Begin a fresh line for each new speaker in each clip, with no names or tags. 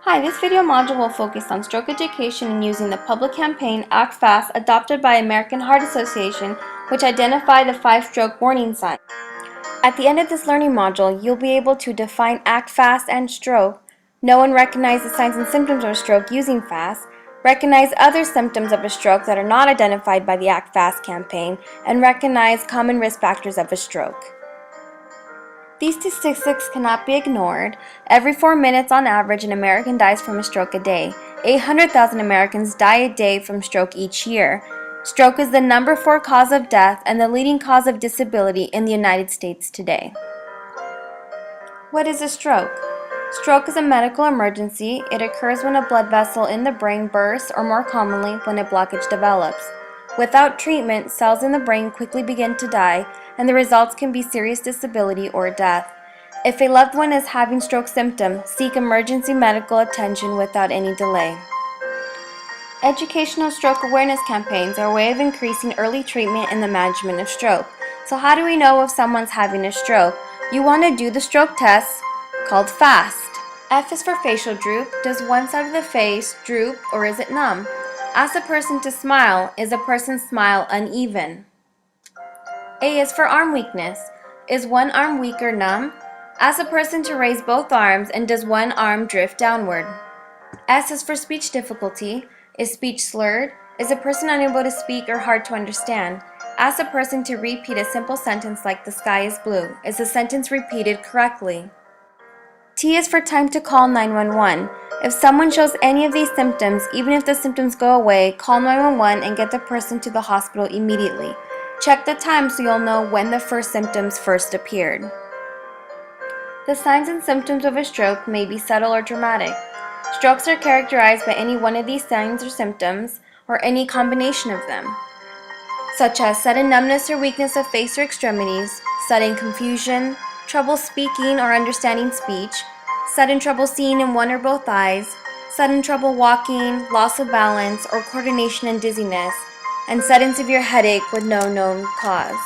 Hi, this video module will focus on stroke education and using the public campaign Act Fast adopted by American Heart Association, which identify the 5 stroke warning signs. At the end of this learning module, you'll be able to define Act Fast and stroke, know and recognize the signs and symptoms of a stroke using FAST, recognize other symptoms of a stroke that are not identified by the Act Fast campaign, and recognize common risk factors of a stroke. These statistics cannot be ignored. Every 4 minutes on average, an American dies from a stroke a day. 800,000 Americans die a day from stroke each year. Stroke is the number 4 cause of death and the leading cause of disability in the United States today. What is a stroke? Stroke is a medical emergency. It occurs when a blood vessel in the brain bursts, or more commonly, when a blockage develops. Without treatment, cells in the brain quickly begin to die, and the results can be serious disability or death. If a loved one is having stroke symptoms, seek emergency medical attention without any delay. Educational stroke awareness campaigns are a way of increasing early treatment and the management of stroke. So how do we know if someone's having a stroke? You want to do the stroke test called FAST. F is for facial droop. Does one side of the face droop or is it numb? Ask a person to smile. Is a person's smile uneven? A is for arm weakness. Is one arm weak or numb? Ask a person to raise both arms, and does one arm drift downward? S is for speech difficulty. Is speech slurred? Is a person unable to speak or hard to understand? Ask a person to repeat a simple sentence like "the sky is blue." Is the sentence repeated correctly? T is for time to call 911. If someone shows any of these symptoms, even if the symptoms go away, call 911 and get the person to the hospital immediately. Check the time so you'll know when the first symptoms first appeared. The signs and symptoms of a stroke may be subtle or dramatic. Strokes are characterized by any one of these signs or symptoms, or any combination of them, such as sudden numbness or weakness of face or extremities, sudden confusion, trouble speaking or understanding speech, sudden trouble seeing in one or both eyes, sudden trouble walking, loss of balance, or coordination and dizziness, and sudden severe headache with no known cause.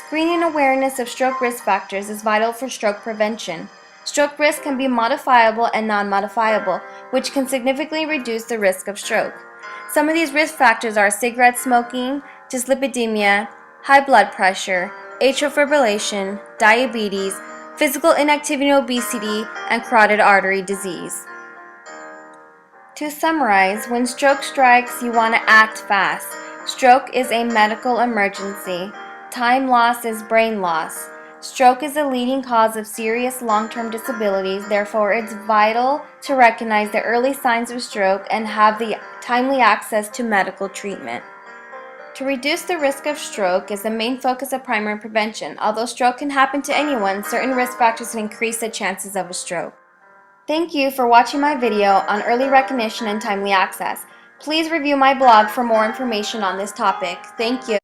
Screening awareness of stroke risk factors is vital for stroke prevention. Stroke risk can be modifiable and non-modifiable, which can significantly reduce the risk of stroke. Some of these risk factors are cigarette smoking, dyslipidemia, high blood pressure, atrial fibrillation, diabetes, physical inactivity and obesity, and carotid artery disease. To summarize, when stroke strikes, you want to act fast. Stroke is a medical emergency. Time loss is brain loss. Stroke is the leading cause of serious long-term disabilities, therefore it's vital to recognize the early signs of stroke and have the timely access to medical treatment. To reduce the risk of stroke is the main focus of primary prevention. Although stroke can happen to anyone, certain risk factors can increase the chances of a stroke. Thank you for watching my video on early recognition and timely access. Please review my blog for more information on this topic. Thank you.